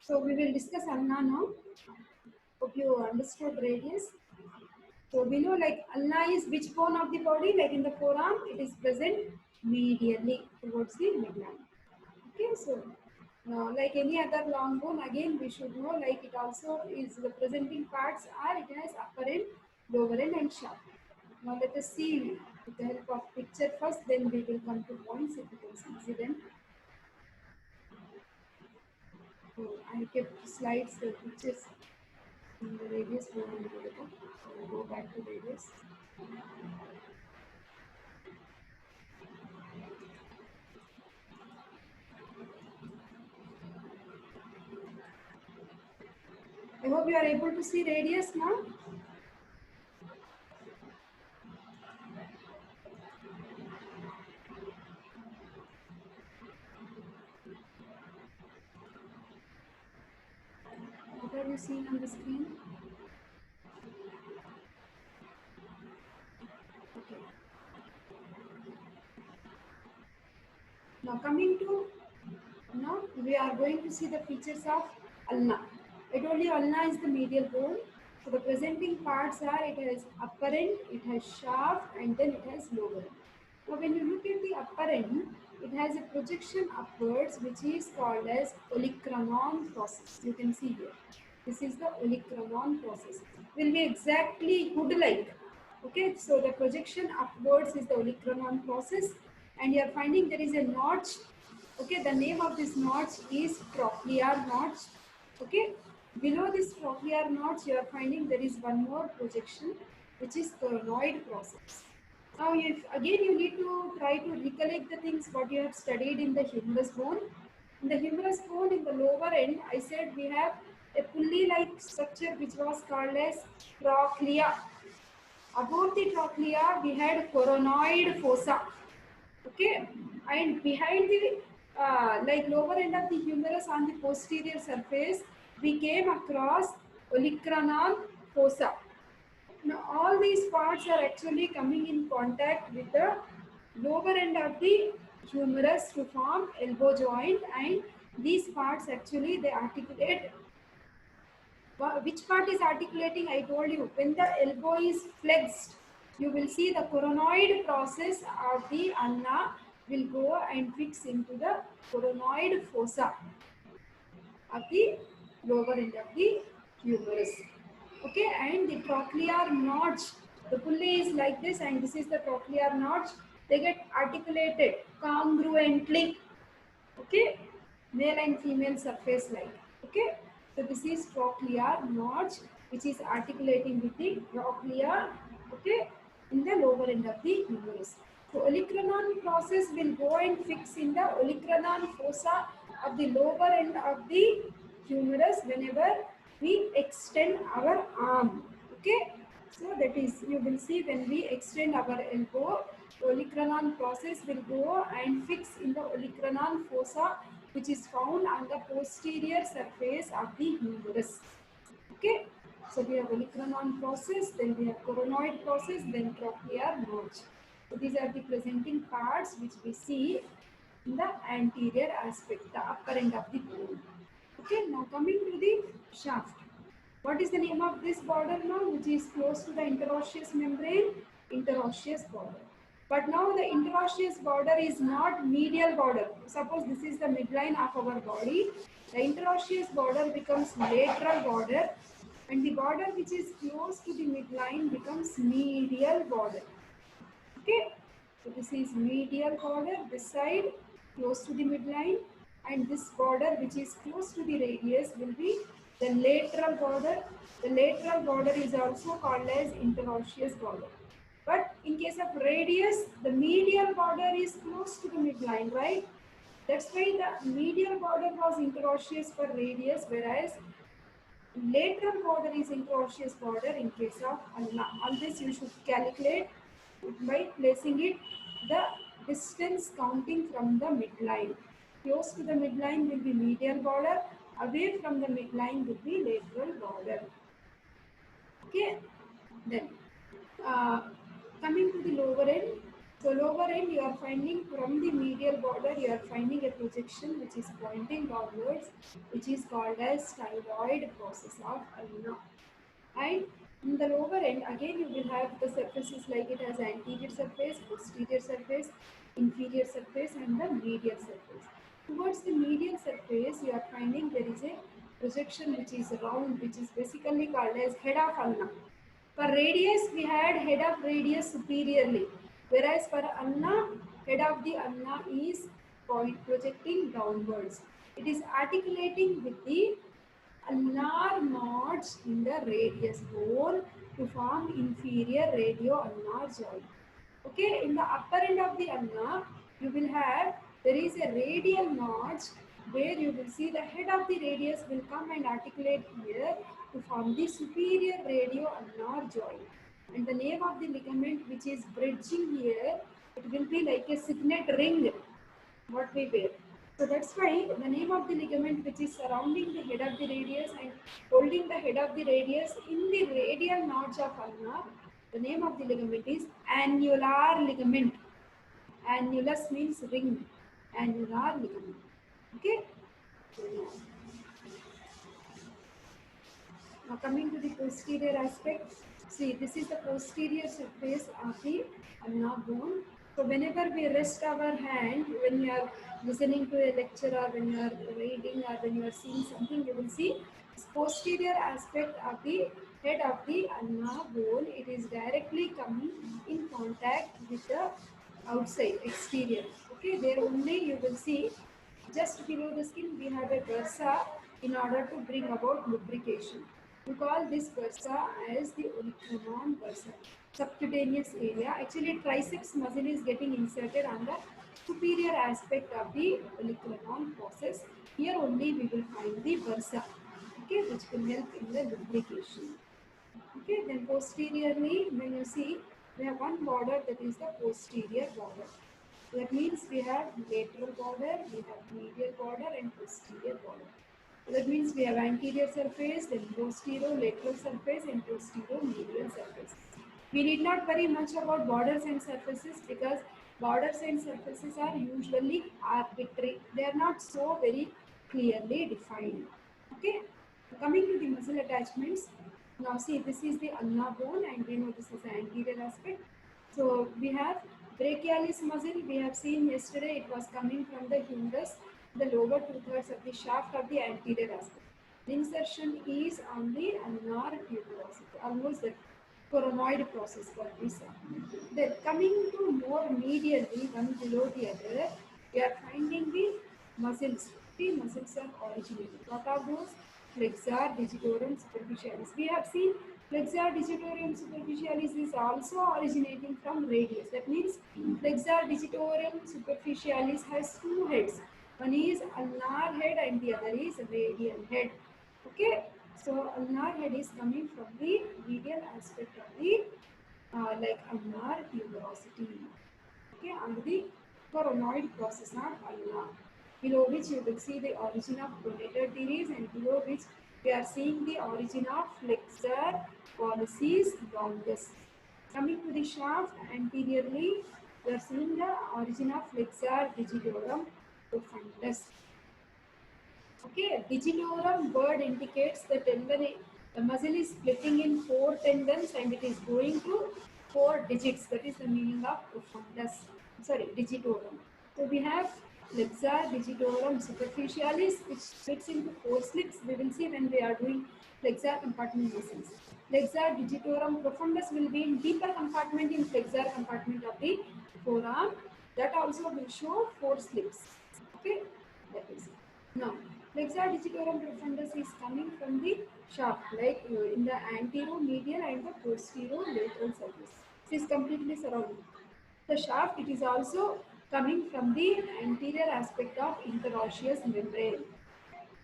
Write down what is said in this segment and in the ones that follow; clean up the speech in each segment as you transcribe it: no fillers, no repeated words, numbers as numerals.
So we will discuss Anna now. Hope you understood radius. So we know like ulna is which bone of the body? Like in the forearm, it is present medially towards the midline. Okay, so now like any other long bone, again we should know like it also is the presenting parts are it has upper end, lower end, and shaft. Now let us see with the help of picture first, then we will come to points if it is easy then. So I kept slides, pictures in the radius bone and vertical. So we'll go back to radius. I hope you are able to see radius now. What are you seeing on the screen? Okay. Now coming to now we are going to see the features of ulna. I told you ulna is the medial bone. So the presenting parts are it has upper end, it has shaft, and then it has lower end. Now when you look at the upper end, it has a projection upwards which is called as olecranon process. You can see here. This is the olecranon process. Will be exactly hood-like. Okay, so the projection upwards is the olecranon process, and you are finding there is a notch. Okay, the name of this notch is trochlear notch. Okay, below this trochlear notch, you are finding there is one more projection, which is coronoid process. Now, if again you need to try to recollect the things what you have studied in the humerus bone. In the humerus bone, in the lower end, I said we have a pulley-like structure which was called as trochlea. Above the trochlea, we had coronoid fossa. Okay, and behind the like lower end of the humerus on the posterior surface, we came across olecranon fossa. Now all these parts are actually coming in contact with the lower end of the humerus to form elbow joint, and these parts actually they articulate. Which part is articulating? I told you when the elbow is flexed, you will see the coronoid process of the ulna will go and fix into the coronoid fossa of the lower end of the humerus. Okay, and the trochlear notch, the pulley is like this, and this is the trochlear notch. They get articulated congruently. Okay, male and female surface like. Okay, so this is trochlear notch which is articulating with the trochlea. Okay, in the lower end of the humerus. So olecranon process will go and fix in the olecranon fossa of the lower end of the humerus whenever we extend our arm. Okay, so that is you will see when we extend our elbow, olecranon process will go and fix in the olecranon fossa which is found on the posterior surface of the humerus. Okay, so we have olecranon process, then we have coronoid process, then trochlear notch. So these are the presenting parts which we see in the anterior aspect, the upper end of the bone. Okay, now coming to the shaft. What is the name of this border now, which is close to the interosseous membrane? Interosseous border. But now the interosseous border is not medial border. Suppose this is the midline of our body. The interosseous border becomes lateral border, and the border which is close to the midline becomes medial border. Okay, so this is medial border, this side close to the midline, and this border which is close to the radius will be the lateral border. The lateral border is also called as interosseous border. But in case of radius, the medial border is close to the midline, right? That's why the medial border was interosseous for radius, whereas lateral border is interosseous border in case of ulna. All this you should calculate by placing it the distance counting from the midline. Close to the midline will be medial border, away from the midline will be lateral border. Okay, then uh, coming to the lower end. So lower end, you are finding from the medial border, you are finding a projection which is pointing downwards, which is called as styloid process of ulna. And in the lower end, again you will have the surfaces like it has anterior surface, posterior surface, inferior surface, and the medial surface. Towards the medial surface, you are finding there is a projection which is round, which is basically called as head of ulna. For radius, we had head of radius superiorly, whereas for ulna, head of the ulna is projecting downwards. It is articulating with the ulnar nodes in the radius bone to form inferior radio-ulnar joint. Okay, in the upper end of the ulna, you will have, there is a radial notch where you will see the head of the radius will come and articulate here to form the superior radio-ulnar joint. And the name of the ligament which is bridging here, it will be like a signet ring, what we wear. So that's why the name of the ligament which is surrounding the head of the radius and holding the head of the radius in the radial notch of ulna, the name of the ligament is annular ligament. Annulus means ring. Annular ligament. Okay. Now coming to the posterior aspect, see this is the posterior surface of the ulnar bone. So whenever we rest our hand, when you are listening to a lecture or when you are reading or when you are seeing something, you will see this posterior aspect of the head of the ulnar bone. It is directly coming in contact with the outside exterior. Okay, there only you will see just below the skin we have a bursa in order to bring about lubrication. We call this bursa as the olecranon bursa. Subcutaneous area. Actually, triceps muscle is getting inserted on the superior aspect of the olecranon process. Here only we will find the bursa, okay, which will help in the lubrication. Okay, then posteriorly, when you see, we have one border that is the posterior border. That means we have lateral border, we have medial border, and posterior border. That means we have anterior surface, then posterior lateral surface, and posterior medial surface. We need not worry much about borders and surfaces because borders and surfaces are usually arbitrary. They are not so very clearly defined. Okay. Coming to the muscle attachments. Now see, this is the ulnar bone and we know this is the anterior aspect. So we have brachialis muscle. We have seen yesterday it was coming from the humerus, the lower two-thirds of the shaft of the anterior aspect. The insertion is on the ulnar tuberosity, almost the coronoid process for this. Then coming to more medially, one below the other, we are finding the muscles. The muscles are originating. What are those? Flexor digitorum superficialis. We have seen flexor digitorum superficialis is also originating from radius. That means flexor digitorum superficialis has two heads. One is ulnar head and the other is radial head. Okay, so ulnar head is coming from the medial aspect of the like ulnar tuberosity. Okay, under the coronoid process of ulna, below which you will see the origin of pronator teres and below which we are seeing the origin of flexor pollicis longus. Coming to the shaft anteriorly, we are seeing the origin of flexor digitorum profundus. Okay, digitorum word indicates the tendon, the muscle is splitting in 4 tendons and it is going to 4 digits. That is the meaning of profundus. Sorry, digitorum. So we have flexor digitorum superficialis, which splits into 4 slits. We will see when we are doing flexor compartment muscles. Flexor digitorum profundus will be in deeper compartment in flexor compartment of the forearm. That also will show 4 slits. Okay, that is it. Now, flexor digitorum profundus is coming from the shaft, like in the anteromedial and the posterolateral surface. It is completely surrounded. The shaft, it is also coming from the anterior aspect of interosseous membrane.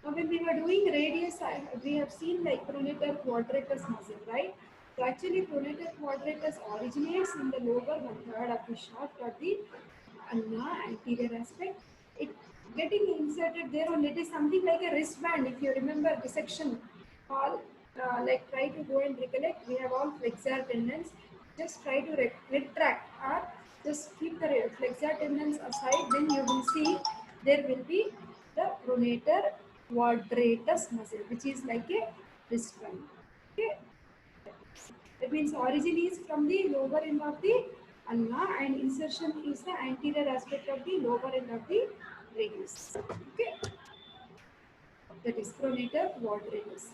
Now, when we were doing radius, we have seen like pronator quadratus muscle, right? So actually, pronator quadratus originates in the lower one-third of the shaft or the ulna anterior aspect. It getting inserted there only. It is something like a wristband. If you remember dissection, all like try to go and recollect. We have all flexor tendons. Just try to retract or Just keep the flexor tendons aside, then you will see there will be the pronator quadratus muscle, which is like a wrist band. Okay, that means origin is from the lower end of the ulna and insertion is the anterior aspect of the lower end of the radius. Okay, that is pronator quadratus.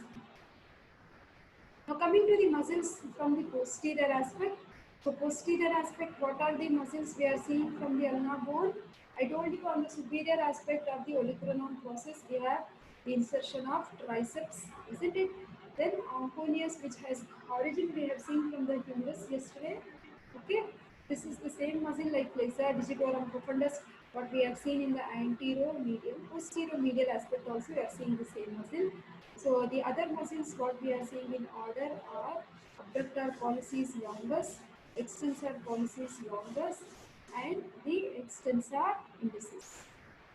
Now coming to the muscles from the posterior aspect. So posterior aspect, what are the muscles we are seeing from the ulnar bone? I told you on the superior aspect of the olecranon process, we have the insertion of triceps, isn't it? Then onconius, which has origin we have seen from the humerus yesterday. Okay, this is the same muscle like flexor digitorum profundus, what we have seen in the anteromedial, posteromedial aspect also we are seeing the same muscle. So the other muscles what we are seeing in order are abductor pollicis longus, extensor pollicis longus, and the extensor indicis.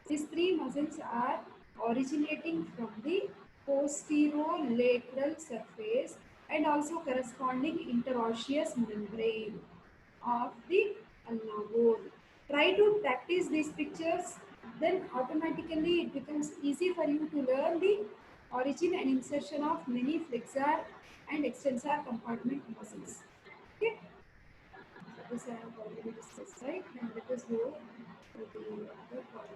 These three muscles are originating from the posterolateral surface and also corresponding interosseous membrane of the ulnar bone. Try to practice these pictures, then automatically it becomes easy for you to learn the origin and insertion of many flexor and extensor compartment muscles. Okay, this I have already discussed, right? And let us go to the other part.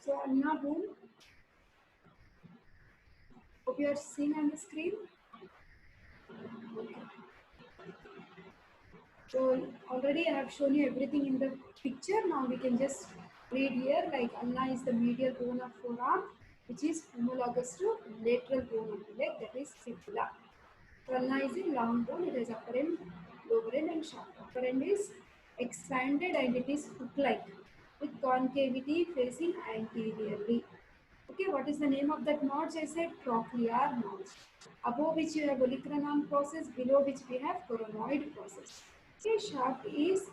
So ulnar bone, hope you are seeing on the screen. Okay. So already I have shown you everything in the picture. Now we can just read here like ulna is the medial bone of forearm, which is homologous to lateral bone of the leg, that is fibula. So ulna is a long bone. It has upper end, lower end, and sharp. Upper end is expanded and it is hook-like with concavity facing anteriorly. Okay, what is the name of that notch? I said trochlear notch. Above which you have olecranon process, below which we have coronoid process. Okay, shaft is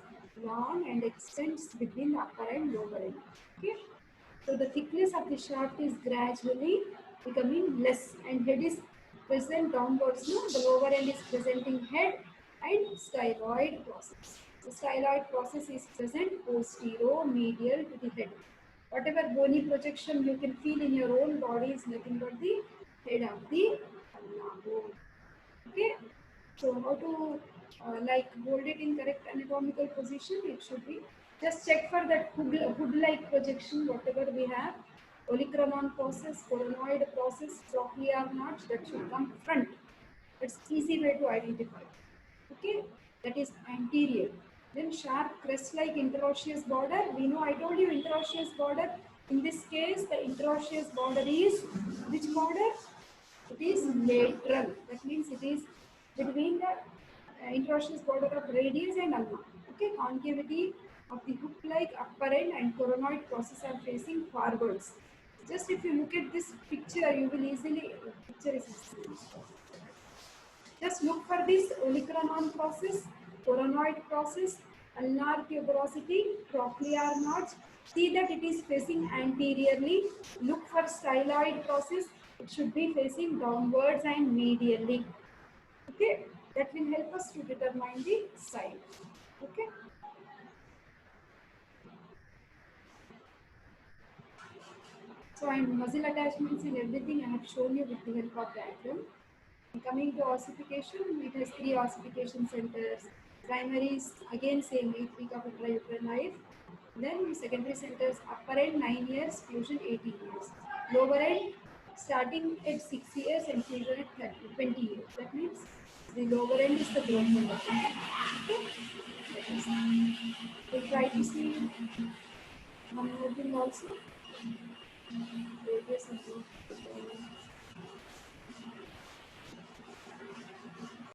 long and extends between the upper and lower end. Okay, so the thickness of the shaft is gradually becoming less and head is present downwards. No? The lower end is presenting head and styloid process. The styloid process is present posterior-medial to the head. Whatever bony projection you can feel in your own body is nothing but the head of the ulnar bone. Okay, so how to like hold it in correct anatomical position? It should be just check for that hood-like projection, whatever we have. Olecranon process, coronoid process, trochlear notch, that should come front. It's easy way to identify. Okay, that is anterior. Then sharp crest-like interosseous border. We know I told you interosseous border. In this case, the interosseous border is which border? It is lateral. That means it is between the interosseous border of radius and ulna. Okay, concavity of the hook-like upper end and coronoid process are facing forwards. Just if you look at this picture, you will easily picture is easily. Just look for this olecranon process, coronoid process, ulnar tuberosity, trochlear notch. See that it is facing anteriorly. Look for styloid process. It should be facing downwards and medially. Okay, that will help us to determine the side. Okay. So and muscle attachments and everything I have shown you with the help of diagram. Coming to ossification, it has three ossification centers. Primary is again same 8 week of intrauterine life. Then secondary centers upper end 9 years, fusion 18 years. Lower end starting at 6 years and fusion at 20 years. That means the lower end is the growth end. Okay? We'll try to see one more thing also. Radius and growth.